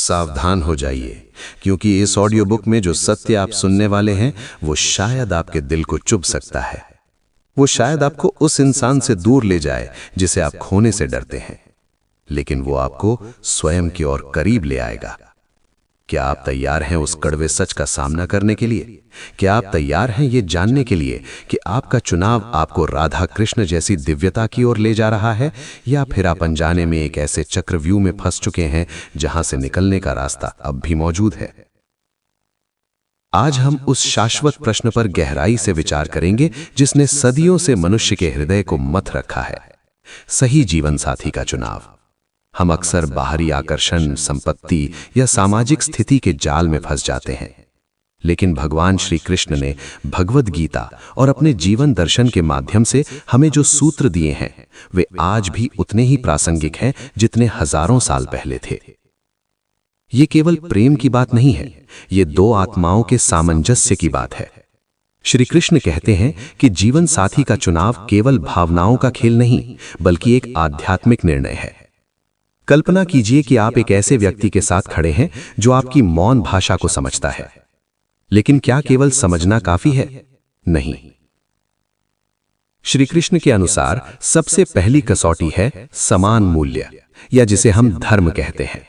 सावधान हो जाइए, क्योंकि इस ऑडियो बुक में जो सत्य आप सुनने वाले हैं वो शायद आपके दिल को चुभ सकता है। वो शायद आपको उस इंसान से दूर ले जाए जिसे आप खोने से डरते हैं, लेकिन वो आपको स्वयं की ओर करीब ले आएगा। क्या आप तैयार हैं उस कड़वे सच का सामना करने के लिए? क्या आप तैयार हैं ये जानने के लिए कि आपका चुनाव आपको राधा कृष्ण जैसी दिव्यता की ओर ले जा रहा है, या फिर आप अनजाने में एक ऐसे चक्रव्यूह में फंस चुके हैं जहां से निकलने का रास्ता अब भी मौजूद है? आज हम उस शाश्वत प्रश्न पर गहराई से विचार करेंगे जिसने सदियों से मनुष्य के हृदय को मथ रखा है: सही जीवन साथी का चुनाव। हम अक्सर बाहरी आकर्षण, संपत्ति या सामाजिक स्थिति के जाल में फंस जाते हैं, लेकिन भगवान श्री कृष्ण ने भगवद गीता और अपने जीवन दर्शन के माध्यम से हमें जो सूत्र दिए हैं वे आज भी उतने ही प्रासंगिक हैं जितने हजारों साल पहले थे। ये केवल प्रेम की बात नहीं है, ये दो आत्माओं के सामंजस्य की बात है। श्री कृष्ण कहते हैं कि जीवन साथी का चुनाव केवल भावनाओं का खेल नहीं, बल्कि एक आध्यात्मिक निर्णय है। कल्पना कीजिए कि आप एक ऐसे व्यक्ति के साथ खड़े हैं जो आपकी मौन भाषा को समझता है, लेकिन क्या केवल समझना काफी है? नहीं। श्री कृष्ण के अनुसार सबसे पहली कसौटी है समान मूल्य, या जिसे हम धर्म कहते हैं।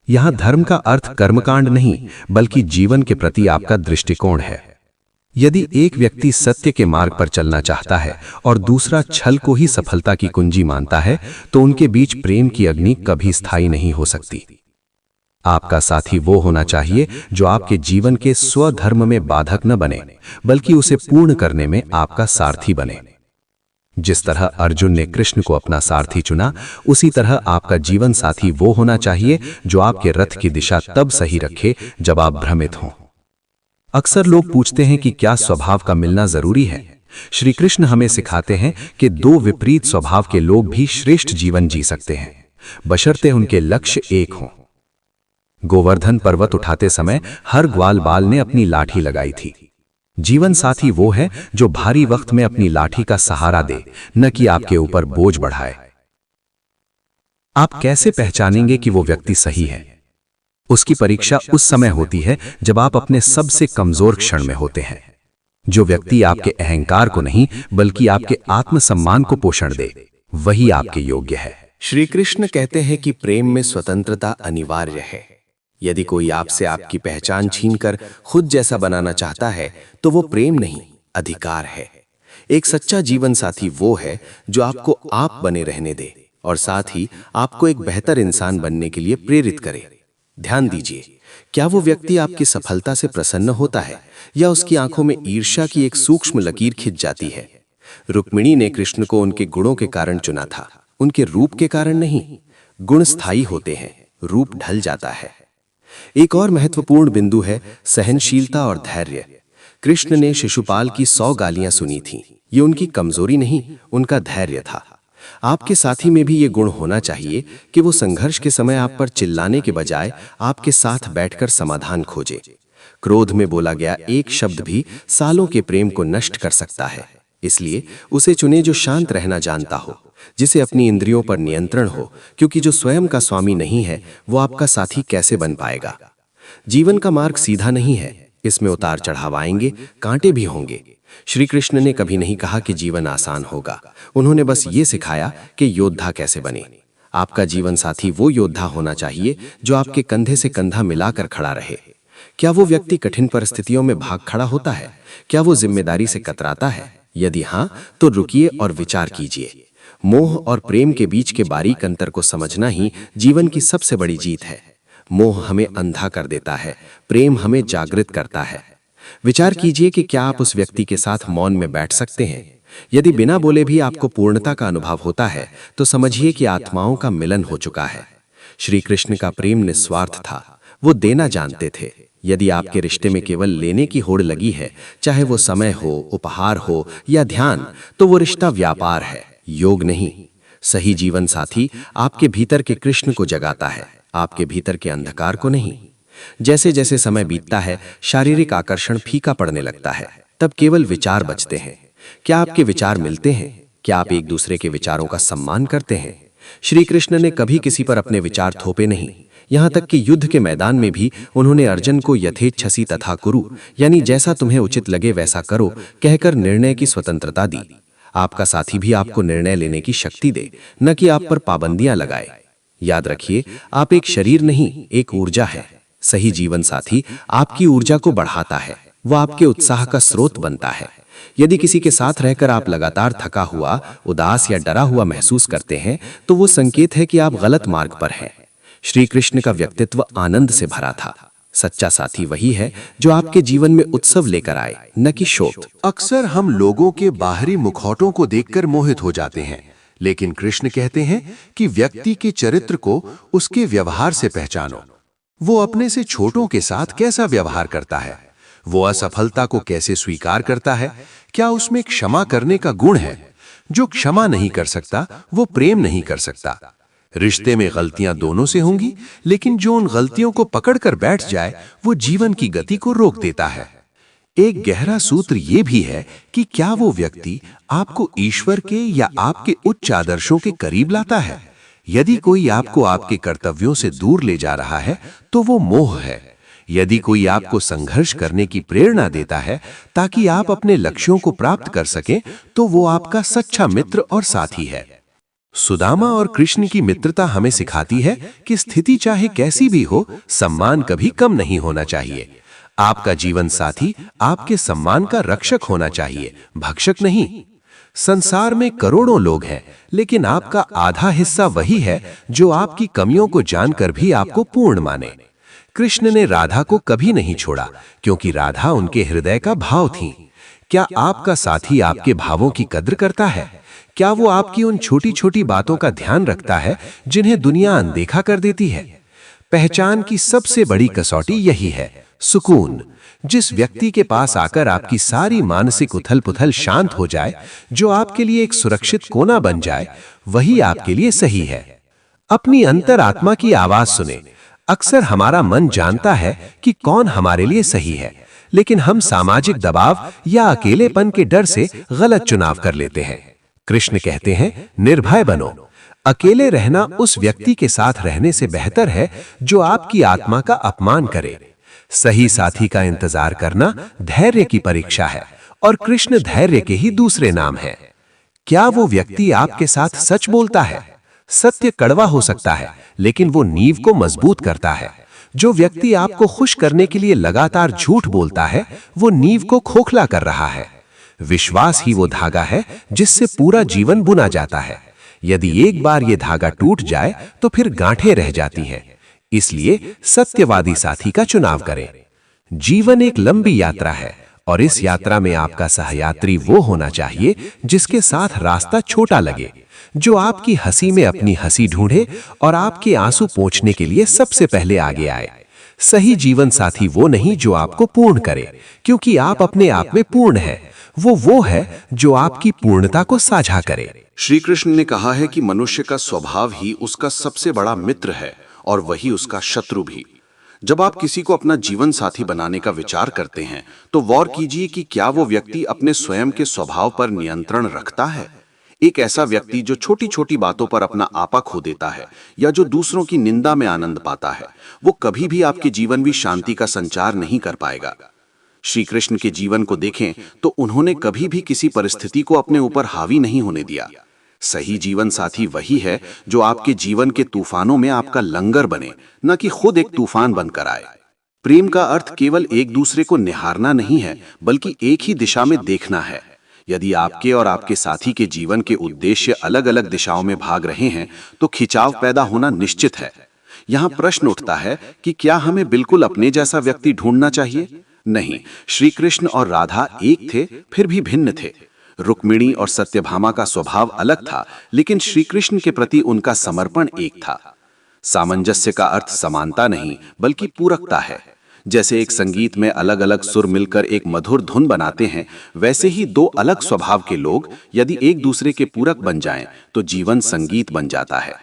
यहां धर्म का अर्थ कर्मकांड नहीं, बल्कि जीवन के प्रति आपका दृष्टिकोण है। यदि एक व्यक्ति सत्य के मार्ग पर चलना चाहता है और दूसरा छल को ही सफलता की कुंजी मानता है, तो उनके बीच प्रेम की अग्नि कभी स्थायी नहीं हो सकती। आपका साथी वो होना चाहिए जो आपके जीवन के स्वधर्म में बाधक न बने, बल्कि उसे पूर्ण करने में आपका सारथी बने। जिस तरह अर्जुन ने कृष्ण को अपना सारथी चुना, उसी तरह आपका जीवन साथी वो होना चाहिए जो आपके रथ की दिशा तब सही रखे जब आप भ्रमित हों। अक्सर लोग पूछते हैं कि क्या स्वभाव का मिलना जरूरी है? श्री कृष्ण हमें सिखाते हैं कि दो विपरीत स्वभाव के लोग भी श्रेष्ठ जीवन जी सकते हैं, बशर्ते उनके लक्ष्य एक हों। गोवर्धन पर्वत उठाते समय हर ग्वालबाल ने अपनी लाठी लगाई थी। जीवन साथी वो है जो भारी वक्त में अपनी लाठी का सहारा दे, न कि आपके ऊपर बोझ बढ़ाए। आप कैसे पहचानेंगे कि वो व्यक्ति सही है? उसकी परीक्षा उस समय होती है जब आप अपने सबसे कमजोर क्षण में होते हैं। जो व्यक्ति आपके अहंकार को नहीं, बल्कि आपके आत्मसम्मान को पोषण दे, वही आपके योग्य है। श्री कृष्ण कहते हैं कि प्रेम में स्वतंत्रता अनिवार्य है। यदि कोई आपसे आपकी पहचान छीनकर खुद जैसा बनाना चाहता है, तो वो प्रेम नहीं, अधिकार है। एक सच्चा जीवन साथी वो है जो आपको आप बने रहने दे और साथ ही आपको एक बेहतर इंसान बनने के लिए प्रेरित करे। ध्यान दीजिए, क्या वो व्यक्ति आपकी सफलता से प्रसन्न होता है या उसकी आंखों में ईर्ष्या की एक सूक्ष्म लकीर खिंच जाती है? रुक्मिणी ने कृष्ण को उनके गुणों के कारण चुना था, उनके रूप के कारण नहीं। गुण स्थायी होते हैं, रूप ढल जाता है। एक और महत्वपूर्ण बिंदु है सहनशीलता और धैर्य। कृष्ण ने शिशुपाल की 100 गालियां सुनी थीं। ये उनकी कमजोरी नहीं, उनका धैर्य था। आपके साथी में भी ये गुण होना चाहिए कि वो संघर्ष के समय आप पर चिल्लाने के बजाय आपके साथ बैठकर समाधान खोजे। क्रोध में बोला गया एक शब्द भी सालों के प्रेम को नष्ट कर सकता है। इसलिए उसे चुने जो शांत रहना जानता हो, जिसे अपनी इंद्रियों पर नियंत्रण हो, क्योंकि जो स्वयं का स्वामी नहीं है वो आपका साथी कैसे बन पाएगा? जीवन का मार्ग सीधा नहीं है, इसमें उतार चढ़ाव आएंगे, कांटे भी होंगे। श्री कृष्ण ने कभी नहीं कहा कि जीवन आसान होगा, उन्होंने बस ये सिखाया कि योद्धा कैसे बने। आपका जीवन साथी वो योद्धा होना चाहिए जो आपके कंधे से कंधा मिलाकर खड़ा रहे। क्या वो व्यक्ति कठिन परिस्थितियों में भाग खड़ा होता है? क्या वो जिम्मेदारी से कतराता है? यदि हाँ, तो रुकिए और विचार कीजिए। मोह और प्रेम के बीच के बारीक अंतर को समझना ही जीवन की सबसे बड़ी जीत है। मोह हमें अंधा कर देता है, प्रेम हमें जागृत करता है। विचार कीजिए कि क्या आप उस व्यक्ति के साथ मौन में बैठ सकते हैं? यदि बिना बोले भी आपको पूर्णता का अनुभव होता है, तो समझिए कि आत्माओं का मिलन हो चुका है। श्री कृष्ण का प्रेम निस्वार्थ था, वो देना जानते थे। यदि आपके रिश्ते में केवल लेने की होड़ लगी है, चाहे वो समय हो, उपहार हो या ध्यान, तो वो रिश्ता व्यापार है, योग नहीं। सही जीवन साथी आपके भीतर के कृष्ण को जगाता है, आपके भीतर के अंधकार को नहीं। जैसे जैसे समय बीतता है, शारीरिक आकर्षण फीका पड़ने लगता है, तब केवल विचार बचते हैं। क्या आपके विचार मिलते हैं? क्या आप एक दूसरे के विचारों का सम्मान करते हैं? श्री कृष्ण ने कभी किसी पर अपने विचार थोपे नहीं। यहाँ तक कि युद्ध के मैदान में भी उन्होंने अर्जुन को यथेच्छसि तथा कुरु, यानी जैसा तुम्हें उचित लगे वैसा करो, कहकर निर्णय की स्वतंत्रता दी। आपका साथी भी आपको निर्णय लेने की शक्ति दे, न कि आप पर पाबंदियां लगाए। याद रखिए, आप एक शरीर नहीं, एक ऊर्जा है। सही जीवन साथी आपकी ऊर्जा को बढ़ाता है, वो आपके उत्साह का स्रोत बनता है। यदि किसी के साथ रहकर आप लगातार थका हुआ, उदास या डरा हुआ महसूस करते हैं, तो वो संकेत है कि आप गलत मार्ग पर हैं। श्री कृष्ण का व्यक्तित्व आनंद से भरा था। सच्चा साथी वही है जो आपके जीवन में उत्सव लेकर आए, न कि शोक। अक्सर हम लोगों के बाहरी मुखौटों को देखकर मोहित हो जाते हैं, लेकिन कृष्ण कहते हैं कि व्यक्ति के चरित्र को उसके व्यवहार से पहचानो। वो अपने से छोटों के साथ कैसा व्यवहार करता है, वो असफलता को कैसे स्वीकार करता है, क्या उसमें क्षमा करने का गुण है। जो क्षमा नहीं कर सकता वो प्रेम नहीं कर सकता। रिश्ते में गलतियां दोनों से होंगी, लेकिन जो उन गलतियों को पकड़कर बैठ जाए वो जीवन की गति को रोक देता है। एक गहरा सूत्र ये भी है कि क्या वो व्यक्ति आपको ईश्वर के या आपके उच्च आदर्शों के करीब लाता है। यदि कोई आपको आपके कर्तव्यों से दूर ले जा रहा है तो वो मोह है। यदि कोई आपको संघर्ष करने की प्रेरणा देता है ताकि आप अपने लक्ष्यों को प्राप्त कर सकें, तो वो आपका सच्चा मित्र और साथी है। सुदामा और कृष्ण की मित्रता हमें सिखाती है कि स्थिति चाहे कैसी भी हो, सम्मान कभी कम नहीं होना चाहिए। आपका जीवन साथी आपके सम्मान का रक्षक होना चाहिए, भक्षक नहीं। संसार में करोड़ों लोग हैं, लेकिन आपका आधा हिस्सा वही है जो आपकी कमियों को जानकर भी आपको पूर्ण माने। कृष्ण ने राधा को कभी नहीं छोड़ा, क्योंकि राधा उनके हृदय का भाव थी। क्या आपका साथी आपके भावों की कद्र करता है? क्या वो आपकी उन छोटी छोटी बातों का ध्यान रखता है जिन्हें दुनिया अनदेखा कर देती है? पहचान की सबसे बड़ी कसौटी यही है, सुकून। जिस व्यक्ति के पास आकर आपकी सारी मानसिक उथल-पुथल शांत हो जाए, जो आपके लिए एक सुरक्षित कोना बन जाए, वही आपके लिए सही है। अपनी अंतरात्मा की आवाज सुने। अक्सर हमारा मन जानता है कि कौन हमारे लिए सही है, लेकिन हम सामाजिक दबाव या अकेलेपन के डर से गलत चुनाव कर लेते हैं। कृष्ण कहते हैं, निर्भय बनो। अकेले रहना उस व्यक्ति के साथ रहने से बेहतर है जो आपकी आत्मा का अपमान करे। सही साथी का इंतजार करना धैर्य की परीक्षा है, और कृष्ण धैर्य के ही दूसरे नाम हैं। क्या वो व्यक्ति आपके साथ सच बोलता है? सत्य कड़वा हो सकता है, लेकिन वो नींव को मजबूत करता है। जो व्यक्ति आपको खुश करने के लिए लगातार झूठ बोलता है, वो नींव को खोखला कर रहा है। विश्वास ही वो धागा है जिससे पूरा जीवन बुना जाता है। यदि एक बार ये धागा टूट जाए तो फिर गांठें रह जाती हैं। इसलिए सत्यवादी साथी का चुनाव करें। जीवन एक लंबी यात्रा है, और इस यात्रा में आपका सहयात्री वो होना चाहिए जिसके साथ रास्ता छोटा लगे, जो आपकी हंसी में अपनी हंसी ढूंढे और आपके आंसू पोंछने के लिए सबसे पहले आगे आए। सही जीवन साथी वो नहीं जो आपको पूर्ण करे, क्योंकि आप अपने आप में पूर्ण हैं। वो है जो आपकी पूर्णता को साझा करे। श्री कृष्ण ने कहा है कि मनुष्य का स्वभाव ही उसका सबसे बड़ा मित्र है और वही उसका शत्रु भी। जब आप किसी को अपना जीवन साथी बनाने का विचार करते हैं, तो गौर कीजिए कि क्या वो व्यक्ति अपने स्वयं के स्वभाव पर नियंत्रण रखता है। एक ऐसा व्यक्ति जो छोटी छोटी बातों पर अपना आपा खो देता है, या जो दूसरों की निंदा में आनंद पाता है, वो कभी भी आपके जीवन में शांति का संचार नहीं कर पाएगा। श्री कृष्ण के जीवन को देखें तो उन्होंने कभी भी किसी परिस्थिति को अपने ऊपर हावी नहीं होने दिया। सही जीवन साथी वही है जो आपके जीवन के तूफानों में आपका लंगर बने, न कि खुद एक तूफान बनकर आए। प्रेम का अर्थ केवल एक दूसरे को निहारना नहीं है, बल्कि एक ही दिशा में देखना है। यदि आपके और आपके साथी के जीवन के उद्देश्य अलग अलग दिशाओं में भाग रहे हैं, तो खिंचाव पैदा होना निश्चित है। यहाँ प्रश्न उठता है कि क्या हमें बिल्कुल अपने जैसा व्यक्ति ढूंढना चाहिए? नहीं, श्री कृष्ण और राधा एक थे, फिर भी भिन्न थे। रुक्मिणी और सत्यभामा का स्वभाव अलग था, लेकिन श्री कृष्ण के प्रति उनका समर्पण एक था। सामंजस्य का अर्थ समानता नहीं, बल्कि पूरकता है। जैसे एक संगीत में अलग अलग सुर मिलकर एक मधुर धुन बनाते हैं, वैसे ही दो अलग स्वभाव के लोग यदि एक दूसरे के पूरक बन जाएं, तो जीवन संगीत बन जाता है।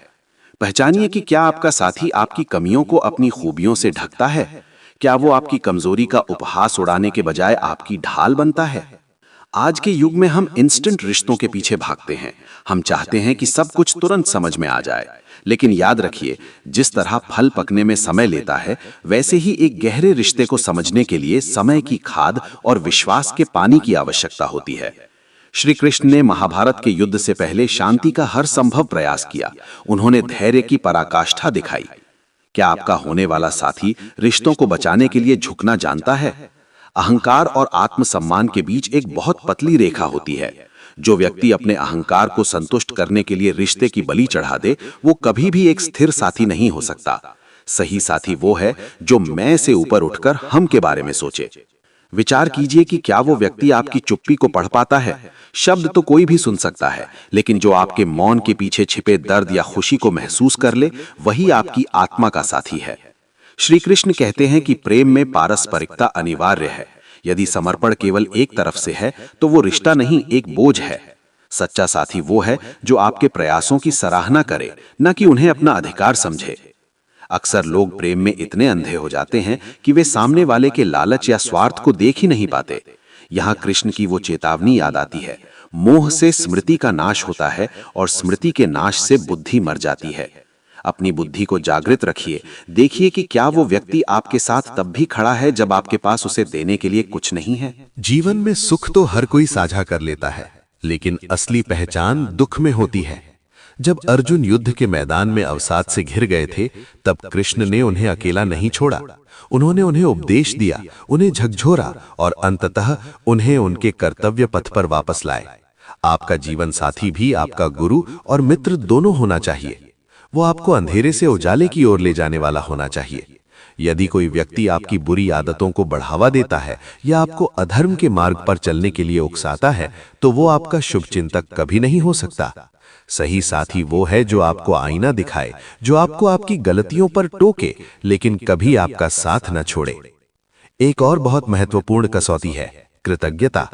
पहचानिए कि क्या आपका साथी आपकी कमियों को अपनी खूबियों से ढकता है? क्या वो आपकी कमजोरी का उपहास उड़ाने के बजाय आपकी ढाल बनता है? आज के युग में हम इंस्टेंट रिश्तों के पीछे भागते हैं। हम चाहते हैं कि सब कुछ तुरंत समझ में आ जाए। लेकिन याद रखिए, जिस तरह फल पकने में समय लेता है, वैसे ही एक गहरे रिश्ते को समझने के लिए समय की खाद और विश्वास के पानी की आवश्यकता होती है। श्री कृष्ण ने महाभारत के युद्ध से पहले शांति का हर संभव प्रयास किया। उन्होंने धैर्य की पराकाष्ठा दिखाई। क्या आपका होने वाला साथी रिश्तों को बचाने के लिए झुकना जानता है? अहंकार और आत्मसम्मान के बीच एक बहुत पतली रेखा होती है। जो व्यक्ति अपने अहंकार को संतुष्ट करने के लिए रिश्ते की बलि चढ़ा दे, वो कभी भी एक स्थिर साथी नहीं हो सकता। सही साथी वो है जो मैं से ऊपर उठकर हम के बारे में सोचे। विचार कीजिए कि क्या वो व्यक्ति आपकी चुप्पी को पढ़ पाता है? शब्द तो कोई भी सुन सकता है, लेकिन जो आपके मौन के पीछे छिपे दर्द या खुशी को महसूस कर ले, वही आपकी आत्मा का साथी है। श्री कृष्ण कहते हैं कि प्रेम में पारस्परिकता अनिवार्य है। यदि समर्पण केवल एक तरफ से है तो वो रिश्ता नहीं, एक बोझ है। सच्चा साथी वो है जो आपके प्रयासों की सराहना करे, न कि उन्हें अपना अधिकार समझे। अक्सर लोग प्रेम में इतने अंधे हो जाते हैं कि वे सामने वाले के लालच या स्वार्थ को देख ही नहीं पाते। यहाँ कृष्ण की वो चेतावनी याद आती है, मोह से स्मृति का नाश होता है और स्मृति के नाश से बुद्धि मर जाती है। अपनी बुद्धि को जागृत रखिए। देखिए कि क्या वो व्यक्ति आपके साथ तब भी खड़ा है जब आपके पास उसे देने के लिए कुछ नहीं है। जीवन में सुख तो हर कोई साझा कर लेता है, लेकिन असली पहचान दुख में होती है। जब अर्जुन युद्ध के मैदान में अवसाद से घिर गए थे, तब कृष्ण ने उन्हें अकेला नहीं छोड़ा। उन्होंने उन्हें उपदेश दिया, उन्हें झकझोरा और अंततः उन्हें उनके कर्तव्य पथ पर वापस लाए। आपका जीवन साथी भी आपका गुरु और मित्र दोनों होना चाहिए। वो आपको अंधेरे से उजाले की ओर ले जाने वाला होना चाहिए। यदि कोई व्यक्ति आपकी बुरी आदतों को बढ़ावा देता है या आपको अधर्म के मार्ग पर चलने के लिए उकसाता है, तो वो आपका शुभचिंतक कभी नहीं हो सकता। सही साथी वो है जो आपको आईना दिखाए, जो आपको आपकी गलतियों पर टोके, लेकिन कभी आपका साथ न छोड़े। एक और बहुत महत्वपूर्ण कसौटी है कृतज्ञता।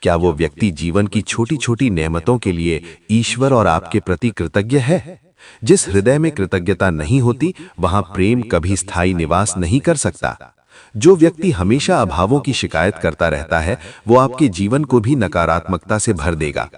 क्या वो व्यक्ति जीवन की छोटी छोटी नेमतों के लिए ईश्वर और आपके प्रति कृतज्ञ है? जिस हृदय में कृतज्ञता नहीं होती, वहां प्रेम कभी स्थायी निवास नहीं कर सकता। जो व्यक्ति हमेशा अभावों की शिकायत करता रहता है, वो आपके जीवन को भी नकारात्मकता से भर देगा।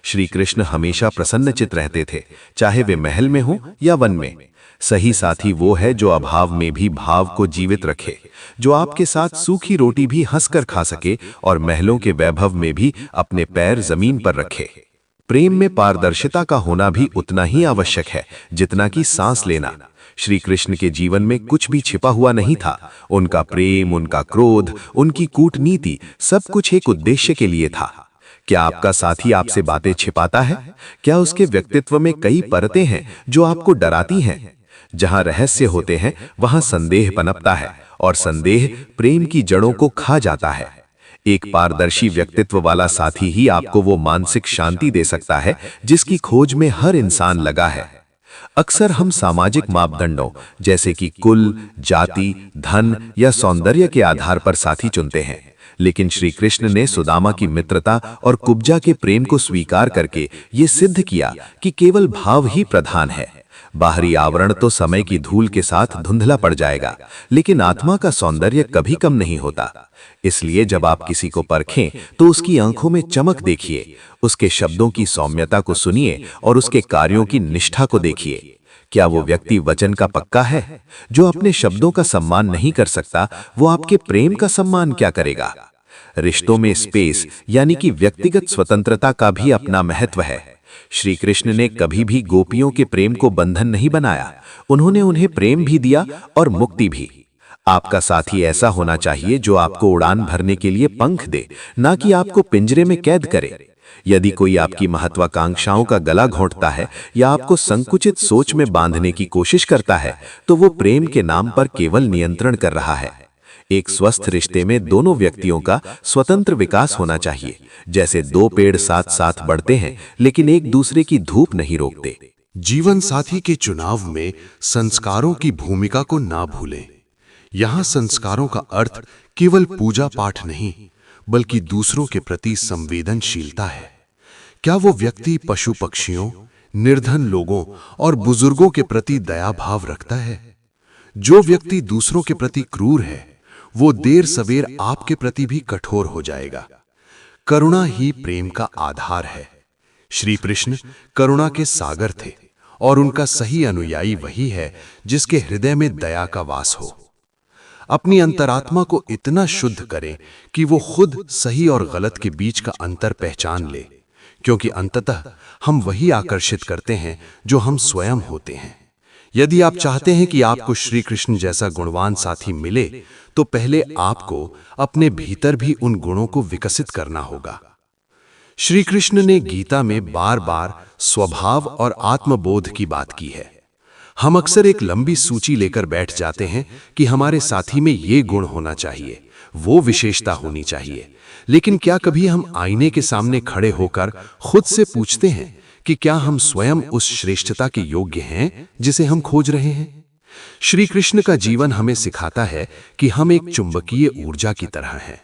श्री कृष्ण हमेशा प्रसन्नचित्त रहते थे, चाहे वे महल में हो या वन में। सही साथी वो है जो अभाव में भी भाव को जीवित रखे, जो आपके साथ सूखी रोटी भी हंसकर खा सके और महलों के वैभव में भी अपने पैर जमीन पर रखे। प्रेम में पारदर्शिता का होना भी उतना ही आवश्यक है जितना कि सांस लेना। श्री कृष्ण के जीवन में कुछ भी छिपा हुआ नहीं था। उनका प्रेम, उनका क्रोध, उनकी कूटनीति, सब कुछ एक उद्देश्य के लिए था। क्या आपका साथी आपसे बातें छिपाता है? क्या उसके व्यक्तित्व में कई परतें हैं जो आपको डराती हैं? जहां रहस्य होते हैं, वहां संदेह पनपता है और संदेह प्रेम की जड़ों को खा जाता है। एक पारदर्शी व्यक्तित्व वाला साथी ही आपको वो मानसिक शांति दे सकता है जिसकी खोज में हर इंसान लगा है। अक्सर हम सामाजिक मापदंडों जैसे कि कुल, जाति, धन या सौंदर्य के आधार पर साथी चुनते हैं, लेकिन श्री कृष्ण ने सुदामा की मित्रता और कुब्जा के प्रेम को स्वीकार करके ये सिद्ध किया कि केवल भाव ही प्रधान है। बाहरी आवरण तो समय की धूल के साथ धुंधला पड़ जाएगा, लेकिन आत्मा का सौंदर्य कभी कम नहीं होता। इसलिए जब आप किसी को परखें तो उसकी आंखों में चमक देखिए, उसके शब्दों की सौम्यता को सुनिए और उसके कार्यों की निष्ठा को देखिए। क्या वो व्यक्ति वचन का पक्का है? जो अपने शब्दों का सम्मान नहीं कर सकता, वो आपके प्रेम का सम्मान क्या करेगा? रिश्तों में स्पेस यानी कि व्यक्तिगत स्वतंत्रता का भी अपना महत्व है। श्री कृष्ण ने कभी भी गोपियों के प्रेम को बंधन नहीं बनाया। उन्होंने उन्हें प्रेम भी दिया और मुक्ति भी। आपका साथी ऐसा होना चाहिए जो आपको उड़ान भरने के लिए पंख दे, ना कि आपको पिंजरे में कैद करे। यदि कोई आपकी महत्वाकांक्षाओं का गला घोंटता है या आपको संकुचित सोच में बांधने की कोशिश करता है, तो वो प्रेम के नाम पर केवल नियंत्रण कर रहा है। एक स्वस्थ रिश्ते में दोनों व्यक्तियों का स्वतंत्र विकास होना चाहिए। जैसे दो पेड़ साथ साथ बढ़ते हैं, लेकिन एक दूसरे की धूप नहीं रोकते। जीवन साथी के चुनाव में संस्कारों की भूमिका को ना भूलें। यहाँ संस्कारों का अर्थ केवल पूजा पाठ नहीं, बल्कि दूसरों के प्रति संवेदनशीलता है। क्या वो व्यक्ति पशु पक्षियों, निर्धन लोगों और बुजुर्गों के प्रति दया भाव रखता है? जो व्यक्ति दूसरों के प्रति क्रूर है, वो देर सवेर आपके प्रति भी कठोर हो जाएगा। करुणा ही प्रेम का आधार है। श्री कृष्ण करुणा के सागर थे और उनका सही अनुयायी वही है जिसके हृदय में दया का वास हो। अपनी अंतरात्मा को इतना शुद्ध करें कि वो खुद सही और गलत के बीच का अंतर पहचान ले, क्योंकि अंततः हम वही आकर्षित करते हैं जो हम स्वयं होते हैं। यदि आप चाहते हैं कि आपको श्री कृष्ण जैसा गुणवान साथी मिले, तो पहले आपको अपने भीतर भी उन गुणों को विकसित करना होगा। श्री कृष्ण ने गीता में बार बार स्वभाव और आत्मबोध की बात की है। हम अक्सर एक लंबी सूची लेकर बैठ जाते हैं कि हमारे साथी में ये गुण होना चाहिए, वो विशेषता होनी चाहिए, लेकिन क्या कभी हम आईने के सामने खड़े होकर खुद से पूछते हैं कि क्या हम स्वयं उस श्रेष्ठता के योग्य हैं जिसे हम खोज रहे हैं? श्री कृष्ण का जीवन हमें सिखाता है कि हम एक चुंबकीय ऊर्जा की तरह हैं।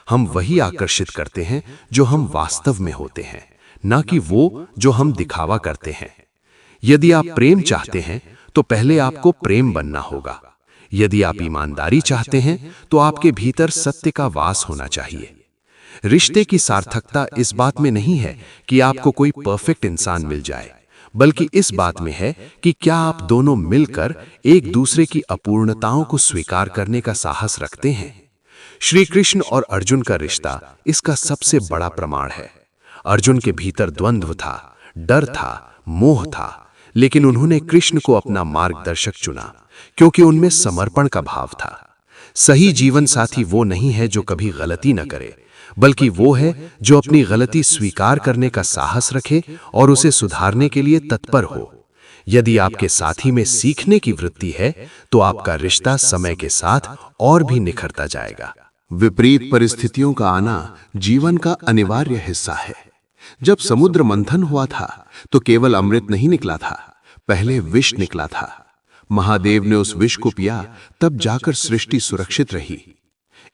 हम वही आकर्षित करते हैं जो हम वास्तव में होते हैं, ना कि वो जो हम दिखावा करते हैं। यदि आप प्रेम चाहते हैं तो पहले आपको प्रेम बनना होगा। यदि आप ईमानदारी चाहते हैं तो आपके भीतर सत्य का वास होना चाहिए। रिश्ते की सार्थकता इस बात में नहीं है कि आपको कोई परफेक्ट इंसान मिल जाए, बल्कि इस बात में है कि क्या आप दोनों मिलकर एक दूसरे की अपूर्णताओं को स्वीकार करने का साहस रखते हैं। श्री कृष्ण और अर्जुन का रिश्ता इसका सबसे बड़ा प्रमाण है। अर्जुन के भीतर द्वंद्व था, डर था, मोह था, लेकिन उन्होंने कृष्ण को अपना मार्गदर्शक चुना क्योंकि उनमें समर्पण का भाव था। सही जीवन साथी वो नहीं है जो कभी गलती न करे, बल्कि वो है जो अपनी गलती स्वीकार करने का साहस रखे और उसे सुधारने के लिए तत्पर हो। यदि आपके साथी में सीखने की वृत्ति है तो आपका रिश्ता समय के साथ और भी निखरता जाएगा। विपरीत परिस्थितियों का आना जीवन का अनिवार्य हिस्सा है। जब समुद्र मंथन हुआ था तो केवल अमृत नहीं निकला था, पहले विष निकला था। महादेव ने उस विष को पिया, तब जाकर सृष्टि सुरक्षित रही।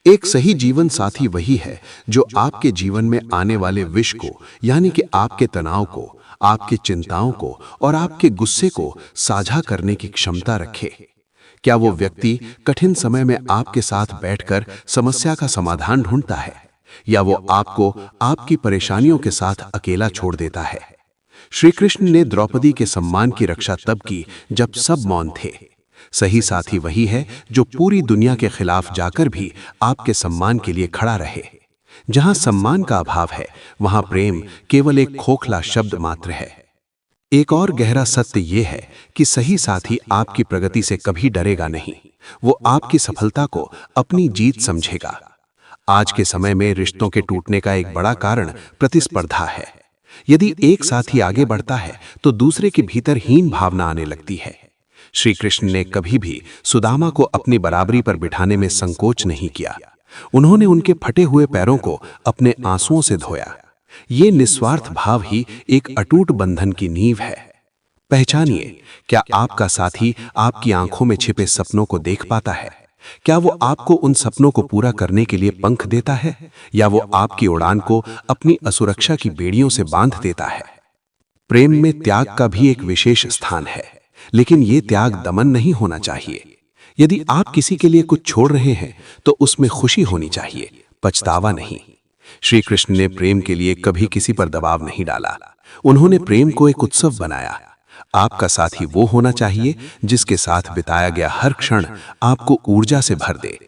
एक सही जीवन साथी वही है जो आपके जीवन में आने वाले विष को, यानी कि आपके तनाव को, आपकी चिंताओं को और आपके गुस्से को साझा करने की क्षमता रखे। क्या वो व्यक्ति कठिन समय में आपके साथ बैठकर समस्या का समाधान ढूंढता है, या वो आपको आपकी परेशानियों के साथ अकेला छोड़ देता है? श्री कृष्ण ने द्रौपदी के सम्मान की रक्षा तब की जब सब मौन थे। सही साथी वही है जो पूरी दुनिया के खिलाफ जाकर भी आपके सम्मान के लिए खड़ा रहे। जहां सम्मान का अभाव है, वहां प्रेम केवल एक खोखला शब्द मात्र है। एक और गहरा सत्य यह है कि सही साथी आपकी प्रगति से कभी डरेगा नहीं। वो आपकी सफलता को अपनी जीत समझेगा। आज के समय में रिश्तों के टूटने का एक बड़ा कारण प्रतिस्पर्धा है। यदि एक साथी आगे बढ़ता है तो दूसरे के भीतर हीन भावना आने लगती है। श्री कृष्ण ने कभी भी सुदामा को अपनी बराबरी पर बिठाने में संकोच नहीं किया। उन्होंने उनके फटे हुए पैरों को अपने आंसुओं से धोया। ये निस्वार्थ भाव ही एक अटूट बंधन की नींव है। पहचानिए, क्या आपका साथी आपकी आंखों में छिपे सपनों को देख पाता है? क्या वो आपको उन सपनों को पूरा करने के लिए पंख देता है, या वो आपकी उड़ान को अपनी असुरक्षा की बेड़ियों से बांध देता है? प्रेम में त्याग का भी एक विशेष स्थान है, लेकिन ये त्याग दमन नहीं होना चाहिए। यदि आप किसी के लिए कुछ छोड़ रहे हैं तो उसमें खुशी होनी चाहिए, पछतावा नहीं। श्री कृष्ण ने प्रेम के लिए कभी किसी पर दबाव नहीं डाला। उन्होंने प्रेम को एक उत्सव बनाया। आपका साथी वो होना चाहिए जिसके साथ बिताया गया हर क्षण आपको ऊर्जा से भर दे।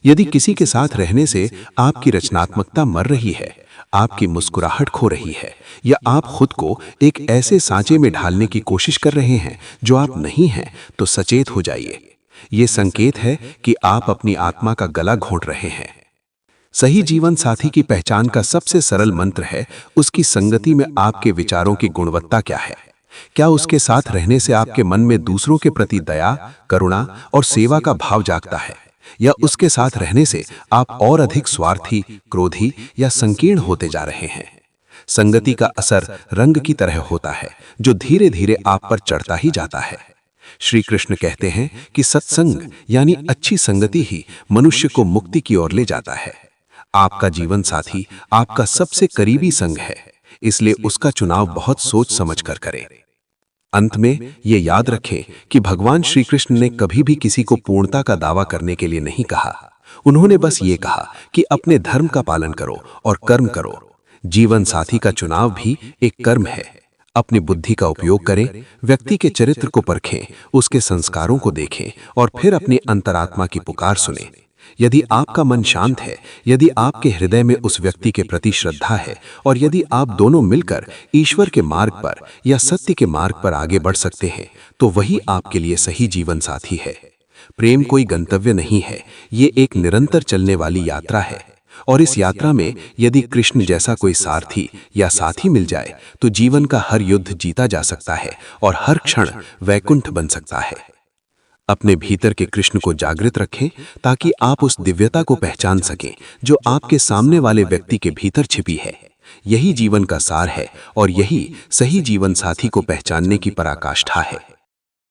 यदि किसी के साथ रहने से आपकी रचनात्मकता मर रही है, आपकी मुस्कुराहट खो रही है, या आप खुद को एक ऐसे सांचे में ढालने की कोशिश कर रहे हैं जो आप नहीं हैं, तो सचेत हो जाइए। ये संकेत है कि आप अपनी आत्मा का गला घोंट रहे हैं। सही जीवन साथी की पहचान का सबसे सरल मंत्र है उसकी संगति में आपके विचारों की गुणवत्ता क्या है। क्या उसके साथ रहने से आपके मन में दूसरों के प्रति दया, करुणा और सेवा का भाव जागता है, या उसके साथ रहने से आप और अधिक स्वार्थी, क्रोधी या संकीर्ण होते जा रहे हैं? संगति का असर रंग की तरह होता है जो धीरे धीरे आप पर चढ़ता ही जाता है। श्री कृष्ण कहते हैं कि सत्संग यानी अच्छी संगति ही मनुष्य को मुक्ति की ओर ले जाता है। आपका जीवन साथी आपका सबसे करीबी संग है, इसलिए उसका चुनाव बहुत सोच समझ कर करें। अंत में ये याद रखें कि भगवान श्री कृष्ण ने कभी भी किसी को पूर्णता का दावा करने के लिए नहीं कहा। उन्होंने बस ये कहा कि अपने धर्म का पालन करो और कर्म करो, जीवन साथी का चुनाव भी एक कर्म है। अपनी बुद्धि का उपयोग करें, व्यक्ति के चरित्र को परखें, उसके संस्कारों को देखें और फिर अपनी अंतरात्मा की पुकार सुनें। यदि आपका मन शांत है, यदि आपके हृदय में उस व्यक्ति के प्रति श्रद्धा है और यदि आप दोनों मिलकर ईश्वर के मार्ग पर या सत्य के मार्ग पर आगे बढ़ सकते हैं, तो वही आपके लिए सही जीवन साथी है। प्रेम कोई गंतव्य नहीं है, ये एक निरंतर चलने वाली यात्रा है। और इस यात्रा में यदि कृष्ण जैसा कोई सारथी या साथी मिल जाए तो जीवन का हर युद्ध जीता जा सकता है और हर क्षण वैकुंठ बन सकता है। अपने भीतर के कृष्ण को जागृत रखें ताकि आप उस दिव्यता को पहचान सकें जो आपके सामने वाले व्यक्ति के भीतर छिपी है। यही जीवन का सार है और यही सही जीवन साथी को पहचानने की पराकाष्ठा है।